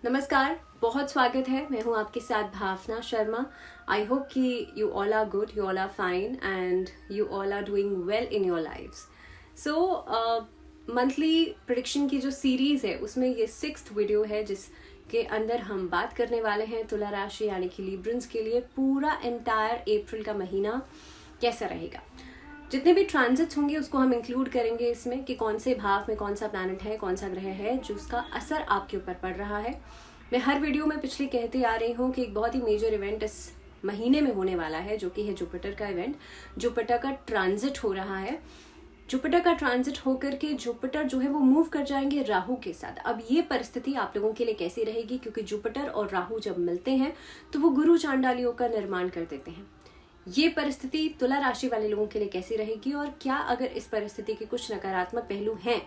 नमस्कार, बहुत स्वागत है। मैं हूं आपके साथ भावना शर्मा। आई होप कि you all are good, you all are fine and you all are doing well in your lives. So monthly prediction की जो सीरीज है उसमें ये 6th वीडियो है जिसके अंदर हम बात करने वाले हैं तुला राशि यानी कि लिब्रन्स के लिए पूरा एंटायर अप्रैल का महीना कैसा रहेगा। जितने भी ट्रांजिट्स होंगे उसको हम इंक्लूड करेंगे इसमें कि कौन से भाव में कौन सा प्लैनेट है, कौन सा ग्रह है जो उसका असर आपके ऊपर पड़ रहा है। मैं हर वीडियो में पिछले कहती आ रही हूँ कि एक बहुत ही मेजर इवेंट इस महीने में होने वाला है जो कि है जुपिटर का इवेंट। जुपिटर का ट्रांजिट हो रहा है। जुपिटर का ट्रांजिट होकर के जुपिटर जो है वो मूव कर जाएंगे राहु के साथ। अब ये परिस्थिति आप लोगों के लिए कैसी रहेगी, क्योंकि जुपिटर और राहु जब मिलते हैं तो वो गुरु चांडालियों का निर्माण कर देते हैं। ये परिस्थिति तुला राशि वाले लोगों के लिए कैसी रहेगी और क्या अगर इस परिस्थिति के कुछ नकारात्मक पहलू हैं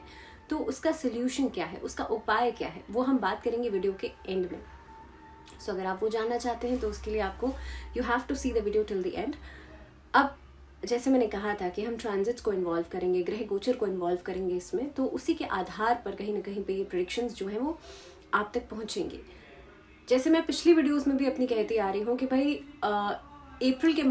तो उसका सोल्यूशन क्या है, उसका उपाय क्या है, वो हम बात करेंगे वीडियो के एंड में। सो अगर आप वो जानना चाहते हैं तो उसके लिए आपको you have to see the video till the end. अब जैसे मैंने कहा था कि हम ट्रांजिट्स को इन्वॉल्व करेंगे, ग्रह गोचर को इन्वॉल्व करेंगे इसमें, तो उसी के आधार पर कहीं ना कहीं पे ये प्रेडिक्शंस जो हैं वो आप तक पहुंचेंगे। जैसे मैं पिछली वीडियोस में भी अपनी कहती आ रही हूँ कि भाई अप्रैल के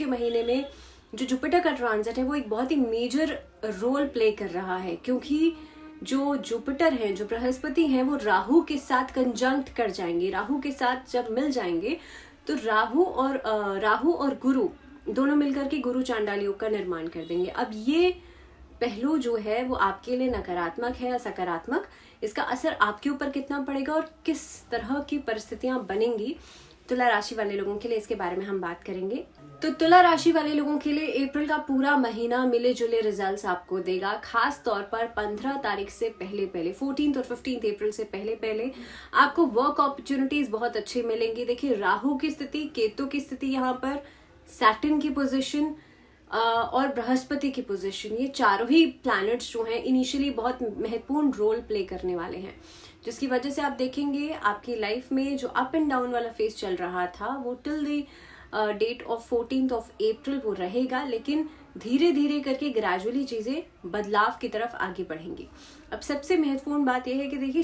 महीने में जो जुपिटर का ट्रांजिट है वो एक बहुत ही मेजर रोल प्ले कर रहा है, क्योंकि जो जुपिटर हैं, जो बृहस्पति हैं, वो राहु के साथ कंजंक्ट कर जाएंगे। राहु के साथ जब मिल जाएंगे तो राहु और गुरु दोनों मिलकर के गुरु चांडालियों का निर्माण कर देंगे। अब ये पहलू जो है वो आपके लिए नकारात्मक है या सकारात्मक, इसका असर आपके ऊपर कितना पड़ेगा और किस तरह की परिस्थितियां बनेंगी तुला राशि वाले लोगों के लिए, इसके बारे में हम बात करेंगे। तो तुला राशि वाले लोगों के लिए अप्रैल का पूरा महीना मिले जुले रिजल्ट्स आपको देगा। खास तौर पर 15 तारीख से पहले 14 और 15 अप्रैल से पहले आपको वर्क अपॉर्चुनिटीज बहुत अच्छी मिलेंगी। देखिए, राहु की स्थिति, केतु की स्थिति, यहाँ पर सैटर्न की पोजीशन और बृहस्पति की पोजीशन, ये चारों ही प्लैनेट्स जो हैं इनिशियली बहुत महत्वपूर्ण रोल प्ले करने वाले हैं, जिसकी वजह से आप देखेंगे आपकी लाइफ में जो अप एंड डाउन वाला फेज चल रहा था वो टिल द डेट ऑफ 14 अप्रैल वो रहेगा, लेकिन धीरे धीरे करके ग्रेजुअली चीजें बदलाव की तरफ आगे बढ़ेंगी। अब सबसे महत्वपूर्ण बात यह है कि देखिए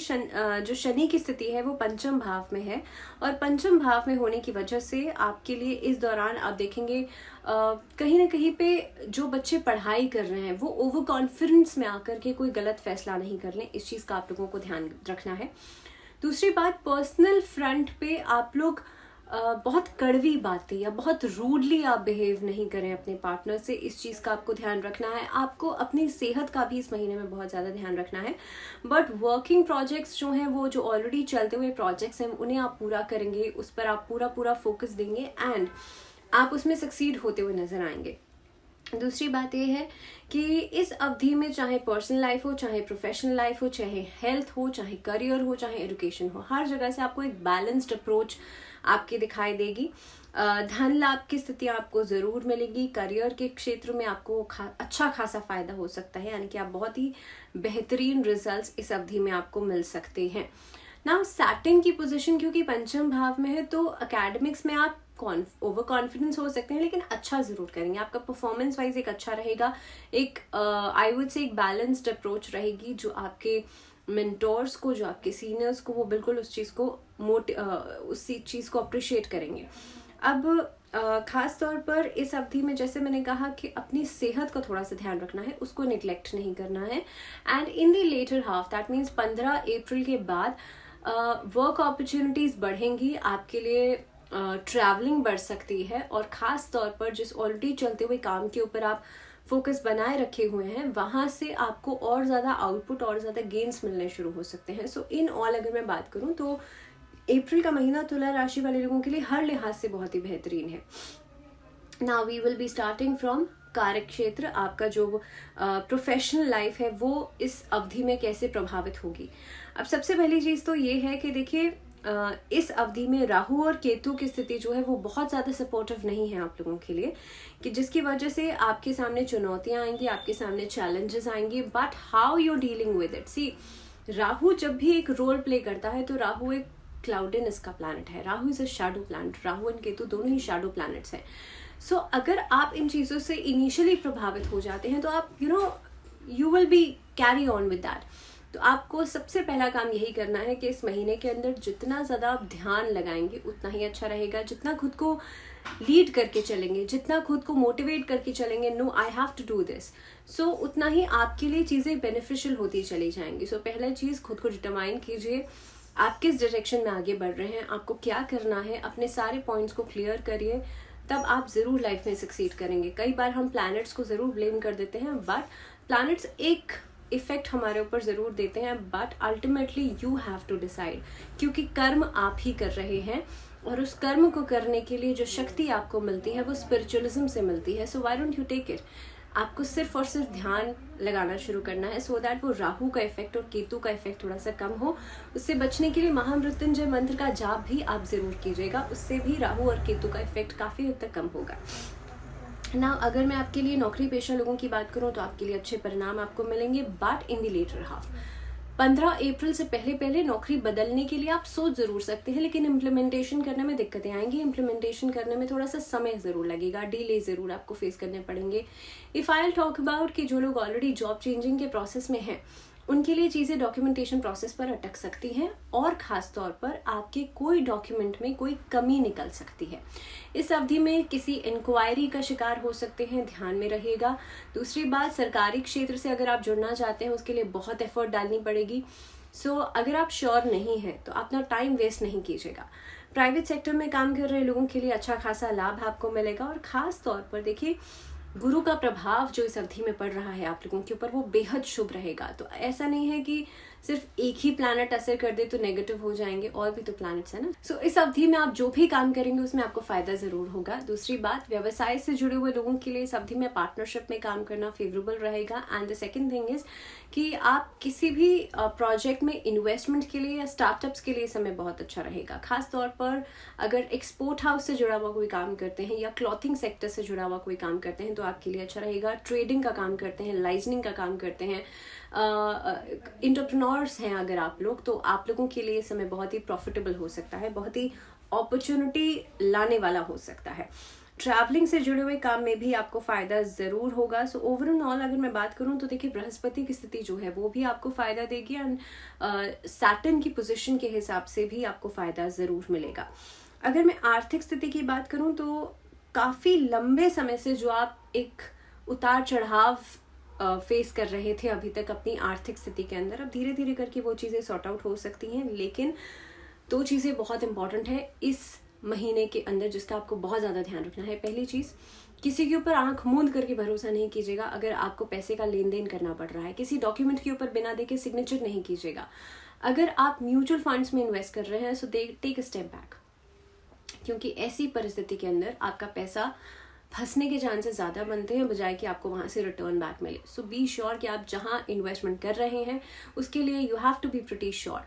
जो शनि की स्थिति है वो पंचम भाव में है, और पंचम भाव में होने की वजह से आपके लिए इस दौरान आप देखेंगे कहीं ना कहीं पे जो बच्चे पढ़ाई कर रहे हैं वो ओवर कॉन्फिडेंस में आकर के कोई गलत फैसला नहीं कर लें। इस चीज का आप लोगों को ध्यान रखना है। दूसरी बात, पर्सनल फ्रंट पे आप लोग बहुत कड़वी बातें या बहुत रूडली आप बिहेव नहीं करें अपने पार्टनर से, इस चीज़ का आपको ध्यान रखना है। आपको अपनी सेहत का भी इस महीने में बहुत ज़्यादा ध्यान रखना है। बट वर्किंग प्रोजेक्ट्स जो हैं वो जो ऑलरेडी चलते हुए प्रोजेक्ट्स हैं उन्हें आप पूरा करेंगे, उस पर आप पूरा फोकस देंगे एंड आप उसमें सक्सीड होते हुए नजर आएंगे। दूसरी बात यह है कि इस अवधि में चाहे पर्सनल लाइफ हो, चाहे प्रोफेशनल लाइफ हो, चाहे हेल्थ हो, चाहे करियर हो, चाहे एजुकेशन हो, हर जगह से आपको एक बैलेंस्ड अप्रोच आपकी दिखाई देगी। धन लाभ की स्थिति आपको जरूर मिलेगी। करियर के क्षेत्र में आपको अच्छा खासा फायदा हो सकता है, यानी कि आप बहुत ही बेहतरीन रिजल्ट्स इस अवधि में आपको मिल सकते हैं। नाउ सैटर्न की पोजीशन क्योंकि पंचम भाव में है तो एकेडमिक्स में आप ओवर कॉन्फिडेंस हो सकते हैं, लेकिन अच्छा जरूर करेंगे। आपका परफॉर्मेंस वाइज एक अच्छा रहेगा। एक आई वुड से एक बैलेंस्ड अप्रोच रहेगी जो आपके मेंटोर्स को, जो आपके सीनियर्स को, वो बिल्कुल उस चीज़ को अप्रिशिएट करेंगे। अब खास तौर पर इस अवधि में जैसे मैंने कहा कि अपनी सेहत का थोड़ा सा ध्यान रखना है, उसको निग्लेक्ट नहीं करना है। And in the later half, that means 15 April के बाद वर्क अपॉर्चुनिटीज बढ़ेंगी आपके लिए। ट्रैवलिंग बढ़ सकती है, और ख़ास तौर पर जिस ऑलरेडी चलते हुए काम के ऊपर आप फोकस बनाए रखे हुए हैं वहाँ से आपको और ज़्यादा आउटपुट और ज़्यादा गेन्स मिलने शुरू हो सकते हैं। सो इन ऑल अगर मैं बात करूँ तो अप्रैल का महीना तुला राशि वाले लोगों के लिए हर लिहाज से बहुत ही बेहतरीन है। Now we will be starting from कार्य क्षेत्र। आपका जो प्रोफेशनल लाइफ है वो इस अवधि में कैसे प्रभावित होगी। अब सबसे पहली चीज़ तो ये है कि देखिए इस अवधि में राहु और केतु की स्थिति जो है वो बहुत ज़्यादा सपोर्टिव नहीं है आप लोगों के लिए, कि जिसकी वजह से आपके सामने चुनौतियां आएंगी, आपके सामने चैलेंजेस आएंगे, but how you dealing with it. See, Rahu जब भी एक रोल प्ले करता है तो राहु एक क्लाउडिनेस का प्लैनेट है। Rahu is a shadow planet. Rahu and Ketu दोनों ही शैडो प्लैनेट्स हैं। सो अगर आप इन चीज़ों से इनिशियली प्रभावित हो जाते हैं तो आप you will be carry on with that. तो आपको सबसे पहला काम यही करना है कि इस महीने के अंदर जितना ज़्यादा आप ध्यान लगाएंगे उतना ही अच्छा रहेगा। जितना खुद को लीड करके चलेंगे, जितना खुद को मोटिवेट करके चलेंगे, no I have to do this, so उतना ही आपके लिए चीज़ें बेनिफिशियल होती चली जाएंगी। सो पहला चीज़, खुद को डिटरमाइन कीजिए आप किस डायरेक्शन में आगे बढ़ रहे हैं, आपको क्या करना है, अपने सारे पॉइंट्स को क्लियर करिए, तब आप ज़रूर लाइफ में सक्सीड करेंगे। कई बार हम प्लैनेट्स को ज़रूर ब्लेम कर देते हैं, बट प्लैनेट्स एक इफेक्ट हमारे ऊपर ज़रूर देते हैं, but ultimately you have to decide, क्योंकि कर्म आप ही कर रहे हैं और उस कर्म को करने के लिए जो शक्ति आपको मिलती है वो स्पिरिचुअलिज्म से मिलती है। So why don't you take it. आपको सिर्फ और सिर्फ ध्यान लगाना शुरू करना है, सो दैट वो राहु का इफेक्ट और केतु का इफेक्ट थोड़ा सा कम हो। उससे बचने के लिए महामृत्युंजय मंत्र का जाप भी आप जरूर कीजिएगा, उससे भी राहु और केतु का इफेक्ट काफ़ी हद तक कम होगा ना। अगर मैं आपके लिए नौकरी पेशा लोगों की बात करूं तो आपके लिए अच्छे परिणाम आपको मिलेंगे, but in the later half 15 April से पहले नौकरी बदलने के लिए आप सोच जरूर सकते हैं, लेकिन इम्प्लीमेंटेशन करने में दिक्कतें आएंगी। इम्प्लीमेंटेशन करने में थोड़ा सा समय जरूर लगेगा, डिले जरूर आपको फेस करने पड़ेंगे। इफ आई टॉक अबाउट कि जो लोग ऑलरेडी जॉब चेंजिंग के प्रोसेस में हैं, उनके लिए चीज़ें डॉक्यूमेंटेशन प्रोसेस पर अटक सकती हैं और ख़ास तौर पर आपके कोई डॉक्यूमेंट में कोई कमी निकल सकती है। इस अवधि में किसी इंक्वायरी का शिकार हो सकते हैं, ध्यान में रहिएगा। दूसरी बात, सरकारी क्षेत्र से अगर आप जुड़ना चाहते हैं उसके लिए बहुत एफर्ट डालनी पड़ेगी। सो अगर आप श्योर नहीं हैं तो अपना टाइम वेस्ट नहीं कीजिएगा। प्राइवेट सेक्टर में काम कर रहे लोगों के लिए अच्छा खासा लाभ आपको मिलेगा और ख़ास तौर पर देखिए गुरु का प्रभाव जो इस अवधि में पड़ रहा है आप लोगों के ऊपर वो बेहद शुभ रहेगा। तो ऐसा नहीं है कि सिर्फ एक ही प्लैनेट असर कर दे तो नेगेटिव हो जाएंगे, और भी तो प्लैनेट्स है ना। सो इस अवधि में आप जो भी काम करेंगे उसमें आपको फायदा जरूर होगा। दूसरी बात, व्यवसाय से जुड़े हुए लोगों के लिए इस अवधि में पार्टनरशिप में काम करना फेवरेबल रहेगा। And the second thing is कि आप किसी भी प्रोजेक्ट में इन्वेस्टमेंट के लिए या स्टार्टअप्स के लिए समय बहुत अच्छा रहेगा। खास तौर पर अगर एक्सपोर्ट हाउस से जुड़ा हुआ कोई काम करते हैं या क्लॉथिंग सेक्टर से जुड़ा हुआ कोई काम करते हैं तो आपके लिए अच्छा रहेगा। ट्रेडिंग का काम करते हैं, लाइजनिंग का काम करते हैं, एंटरप्रेन्योर्स हैं अगर आप लोग, तो आप लोगों के लिए समय बहुत ही प्रॉफिटेबल हो सकता है, बहुत ही अपॉर्चुनिटी लाने वाला हो सकता है। ट्रैवलिंग से जुड़े हुए काम में भी आपको फायदा जरूर होगा। सो ओवरऑल अगर मैं बात करूं तो देखिए बृहस्पति की स्थिति जो है वो भी आपको फायदा देगी एंड सैटर्न की पोजीशन के हिसाब से भी आपको फायदा जरूर मिलेगा। अगर मैं आर्थिक स्थिति की बात करूं तो काफी लंबे समय से जो आप एक उतार चढ़ाव फेस कर रहे थे अभी तक अपनी आर्थिक स्थिति के अंदर, अब धीरे धीरे करके वो चीजें सॉर्ट आउट हो सकती हैं। लेकिन दो चीजें बहुत इंपॉर्टेंट है इस महीने के अंदर जिसका आपको बहुत ज़्यादा ध्यान रखना है। पहली चीज़, किसी के ऊपर आंख मूंद करके भरोसा नहीं कीजिएगा। अगर आपको पैसे का लेन देन करना पड़ रहा है, किसी डॉक्यूमेंट के ऊपर बिना देखे सिग्नेचर नहीं कीजिएगा। अगर आप म्यूचुअल फंड्स में इन्वेस्ट कर रहे हैं so take a step back, क्योंकि ऐसी परिस्थिति के अंदर आपका पैसा फंसने के चांसेस ज़्यादा बनते हैं बजाय कि आपको वहाँ से रिटर्न बैक मिले। सो बी श्योर कि आप जहाँ इन्वेस्टमेंट कर रहे हैं उसके लिए you have to be pretty sure.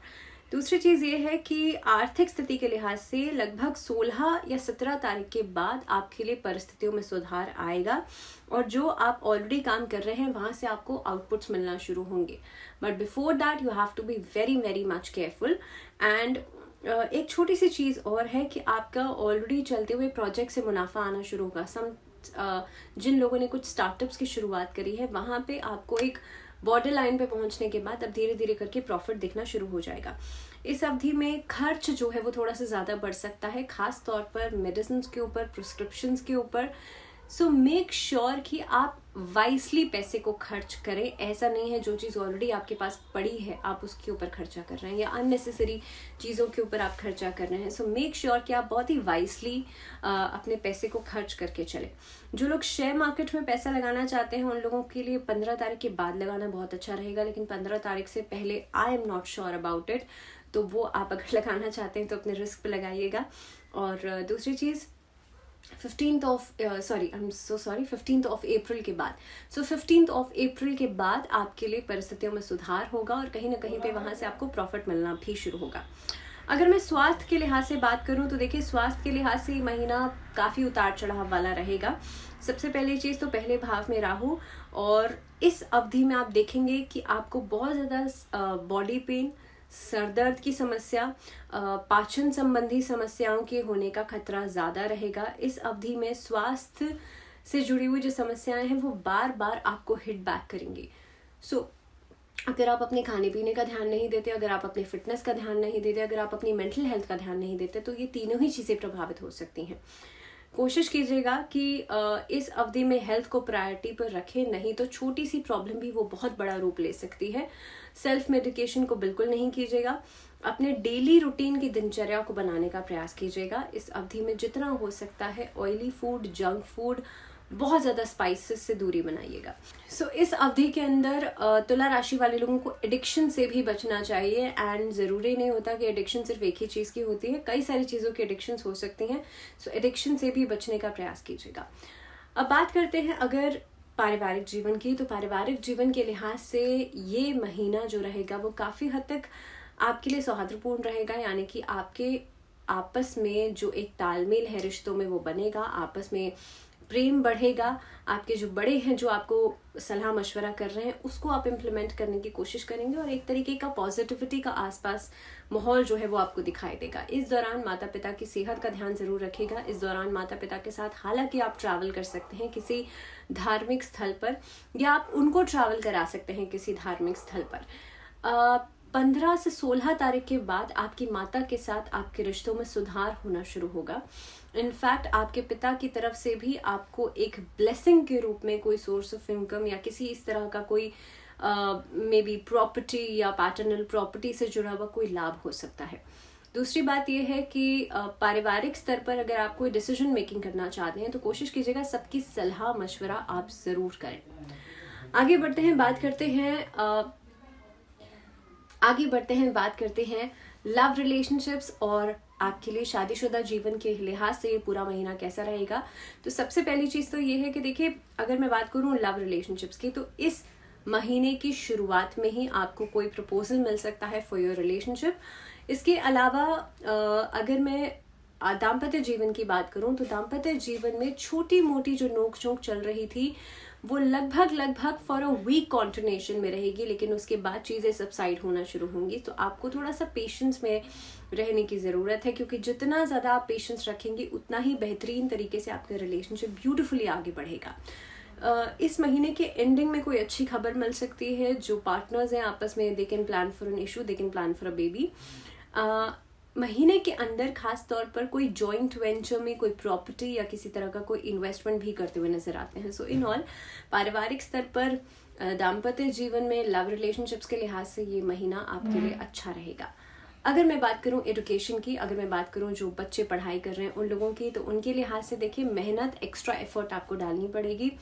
दूसरी चीज़ ये है कि आर्थिक स्थिति के लिहाज से लगभग 16 या 17 तारीख के बाद आपके लिए परिस्थितियों में सुधार आएगा और जो आप ऑलरेडी काम कर रहे हैं वहाँ से आपको आउटपुट्स मिलना शुरू होंगे। But before that you have to be very very much careful. And एक छोटी सी चीज़ और है कि आपका ऑलरेडी चलते हुए प्रोजेक्ट से मुनाफा आना शुरू होगा। जिन लोगों ने कुछ स्टार्टअप्स की शुरुआत करी है वहाँ पे आपको एक बॉर्डर लाइन पे पहुंचने के बाद अब धीरे धीरे करके प्रॉफिट दिखना शुरू हो जाएगा। इस अवधि में खर्च जो है वो थोड़ा सा ज़्यादा बढ़ सकता है, खास तौर पर मेडिसिन के ऊपर, प्रिस्क्रिप्शंस के ऊपर। सो मेक श्योर कि आप वाइसली पैसे को खर्च करें। ऐसा नहीं है जो चीज़ ऑलरेडी आपके पास पड़ी है आप उसके ऊपर खर्चा कर रहे हैं या अननेसेसरी चीज़ों के ऊपर आप खर्चा कर रहे हैं। सो मेक श्योर कि आप बहुत ही वाइसली अपने पैसे को खर्च करके चलें। जो लोग शेयर मार्केट में पैसा लगाना चाहते हैं उन लोगों के लिए 15 तारीख के बाद लगाना बहुत अच्छा रहेगा, लेकिन 15 तारीख से पहले I am not sure about it. तो वो आप अगर लगाना चाहते हैं तो अपने रिस्क पे लगाइएगा। और दूसरी चीज़ 15th ऑफ अप्रैल के बाद, 15th ऑफ अप्रैल के बाद आपके लिए परिस्थितियों में सुधार होगा और कहीं ना कहीं पे वहाँ से आपको प्रॉफिट मिलना भी शुरू होगा। अगर मैं स्वास्थ्य के लिहाज से बात करूँ तो देखिए स्वास्थ्य के लिहाज से ये महीना काफ़ी उतार चढ़ाव वाला रहेगा। सबसे पहली चीज़ तो पहले भाव में राहु, और इस अवधि में आप देखेंगे कि आपको बहुत ज़्यादा बॉडी पेन, सर दर्द की समस्या, पाचन संबंधी समस्याओं के होने का खतरा ज़्यादा रहेगा। इस अवधि में स्वास्थ्य से जुड़ी हुई जो समस्याएं हैं वो बार बार आपको हिट बैक करेंगी। सो अगर आप अपने खाने पीने का ध्यान नहीं देते, अगर आप अपने फिटनेस का ध्यान नहीं देते, अगर आप अपनी मेंटल हेल्थ का ध्यान नहीं देते, तो ये तीनों ही चीज़ें प्रभावित हो सकती हैं। कोशिश कीजिएगा कि इस अवधि में हेल्थ को प्रायोरिटी पर रखें, नहीं तो छोटी सी प्रॉब्लम भी वो बहुत बड़ा रूप ले सकती है। सेल्फ मेडिकेशन को बिल्कुल नहीं कीजिएगा। अपने डेली रूटीन की दिनचर्या को बनाने का प्रयास कीजिएगा। इस अवधि में जितना हो सकता है ऑयली फूड, जंक फूड, बहुत ज़्यादा स्पाइसेस से दूरी बनाइएगा। सो इस अवधि के अंदर तुला राशि वाले लोगों को एडिक्शन से भी बचना चाहिए। एंड ज़रूरी नहीं होता कि एडिक्शन सिर्फ एक ही चीज़ की होती है, कई सारी चीज़ों की एडिक्शन हो सकती हैं। सो एडिक्शन से भी बचने का प्रयास कीजिएगा। अब बात करते हैं अगर पारिवारिक जीवन की, तो पारिवारिक जीवन के लिहाज से ये महीना जो रहेगा वो काफ़ी हद तक आपके लिए सौहार्दपूर्ण रहेगा। यानी कि आपके आपस में जो एक तालमेल है रिश्तों में वो बनेगा, आपस में प्रेम बढ़ेगा। आपके जो बड़े हैं जो आपको सलाह मशवरा कर रहे हैं उसको आप इम्प्लीमेंट करने की कोशिश करेंगे और एक तरीके का पॉजिटिविटी का आसपास माहौल जो है वो आपको दिखाई देगा। इस दौरान माता पिता की सेहत का ध्यान जरूर रखिएगा। इस दौरान माता पिता के साथ हालांकि आप ट्रैवल कर सकते हैं किसी धार्मिक स्थल पर, या आप उनको ट्रैवल करा सकते हैं किसी धार्मिक स्थल पर। 15 से 16 तारीख के बाद आपकी माता के साथ आपके रिश्तों में सुधार होना शुरू होगा। इनफैक्ट आपके पिता की तरफ से भी आपको एक ब्लेसिंग के रूप में कोई सोर्स ऑफ इनकम या किसी इस तरह का कोई मे बी प्रॉपर्टी या पैटर्नल प्रॉपर्टी से जुड़ा हुआ कोई लाभ हो सकता है। दूसरी बात यह है कि पारिवारिक स्तर पर अगर आप कोई डिसीजन मेकिंग करना चाहते हैं तो कोशिश कीजिएगा सबकी सलाह मशवरा आप जरूर करें। आगे बढ़ते हैं, बात करते हैं लव रिलेशनशिप्स और आपके लिए शादीशुदा जीवन के लिहाज से ये पूरा महीना कैसा रहेगा। तो सबसे पहली चीज तो ये है कि देखिए, अगर मैं बात करूं लव रिलेशनशिप्स की, तो इस महीने की शुरुआत में ही आपको कोई प्रपोजल मिल सकता है फॉर योर रिलेशनशिप। इसके अलावा अगर मैं दाम्पत्य जीवन की बात करूं तो दाम्पत्य जीवन में छोटी मोटी जो नोक झोंक चल रही थी वो लगभग फॉर अ वीक कॉन्टिन्यूएशन में रहेगी, लेकिन उसके बाद चीजें सबसाइड होना शुरू होंगी। तो आपको थोड़ा सा पेशेंस में रहने की जरूरत है, क्योंकि जितना ज्यादा आप पेशेंस रखेंगे उतना ही बेहतरीन तरीके से आपका रिलेशनशिप ब्यूटीफुली आगे बढ़ेगा। इस महीने के एंडिंग में कोई अच्छी खबर मिल सकती है। जो पार्टनर्स हैं आपस में, they can plan for an issue, they can plan for a baby. महीने के अंदर खास तौर पर कोई जॉइंट वेंचर में कोई प्रॉपर्टी या किसी तरह का कोई इन्वेस्टमेंट भी करते हुए नजर आते हैं। सो इन ऑल पारिवारिक स्तर पर दाम्पत्य जीवन में लव रिलेशनशिप्स के लिहाज से ये महीना आपके लिए अच्छा रहेगा। अगर मैं बात करूं एजुकेशन की, अगर मैं बात करूं जो बच्चे पढ़ाई कर रहे हैं उन लोगों की, तो उनके लिहाज से देखिए मेहनत, एक्स्ट्रा एफर्ट आपको डालनी पड़ेगी।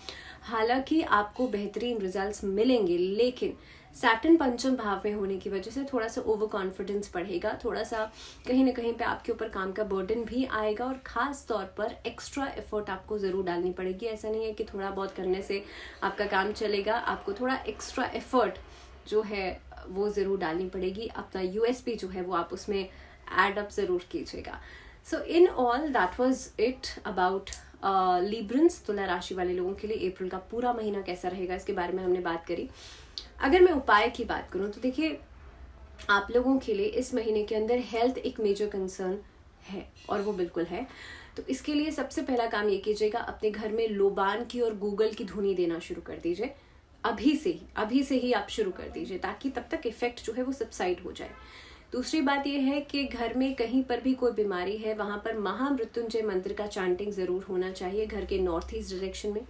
हालांकि आपको बेहतरीन रिजल्ट्स मिलेंगे, लेकिन सैटर्न पंचम भाव में होने की वजह से थोड़ा सा ओवर कॉन्फिडेंस बढ़ेगा, थोड़ा सा कहीं ना कहीं पे आपके ऊपर काम का बर्डन भी आएगा और खास तौर पर एक्स्ट्रा एफर्ट आपको जरूर डालनी पड़ेगी। ऐसा नहीं है कि थोड़ा बहुत करने से आपका काम चलेगा, आपको थोड़ा एक्स्ट्रा एफर्ट जो है वो जरूर डालनी पड़ेगी। अपना यूएसपी जो है वो आप उसमें एड अप जरूर कीजिएगा। So in all that was it about Librans, तुला राशि वाले लोगों के लिए अप्रैल का पूरा महीना कैसा रहेगा इसके बारे में हमने बात करी। अगर मैं उपाय की बात करूं तो देखिए, आप लोगों के लिए इस महीने के अंदर हेल्थ एक मेजर कंसर्न है, और वो बिल्कुल है। तो इसके लिए सबसे पहला काम ये कीजिएगा, अपने घर में लोबान की और गूगल की धुनी देना शुरू कर दीजिए। अभी से ही आप शुरू कर दीजिए, ताकि तब तक इफेक्ट जो है वो सबसाइड हो जाए। दूसरी बात यह है कि घर में कहीं पर भी कोई बीमारी है वहां पर महामृत्युंजय मंत्र का चांटिंग जरूर होना चाहिए, घर के नॉर्थ ईस्ट डायरेक्शन में।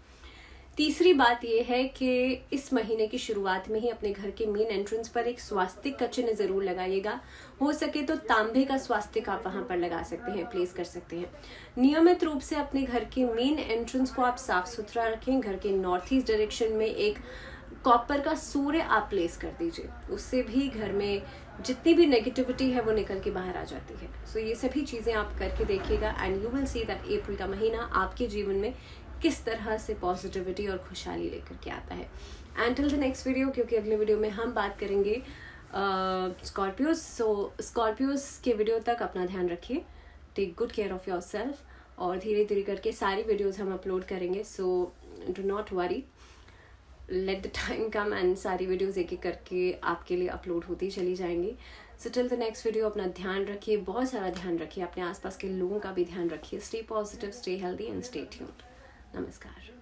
तीसरी बात यह है कि इस महीने की शुरुआत में ही अपने घर के मेन एंट्रेंस पर एक स्वास्तिक का चिन्ह जरूर लगाइएगा। हो सके तो तांबे का स्वास्तिक आप वहां पर लगा सकते हैं, प्लेस कर सकते हैं। नियमित रूप से अपने घर के मेन एंट्रेंस को आप साफ सुथरा रखें। घर के नॉर्थ ईस्ट डायरेक्शन में एक कॉपर का सूर्य आप प्लेस कर दीजिए, उससे भी घर में जितनी भी नेगेटिविटी है वो निकल के बाहर आ जाती है। सो ये सभी चीजें आप करके देखिएगा and you will see that April का महीना आपके जीवन में किस तरह से पॉजिटिविटी और खुशहाली लेकर के आता है। And till the next video, क्योंकि अगले वीडियो में हम बात करेंगे स्कॉर्पियोज। सो स्कॉर्पियोज के वीडियो तक अपना ध्यान रखिए, take good care of yourself, और धीरे धीरे करके सारी वीडियोज हम अपलोड करेंगे। So do not worry, let the time come and सारी वीडियोज एक एक करके आपके लिए अपलोड होती चली जाएंगी। So till the next video अपना ध्यान रखिए, बहुत सारा ध्यान रखिए, अपने आसपास के लोगों का भी ध्यान रखिए। Stay positive, stay healthy and stay tuned. नमस्कार।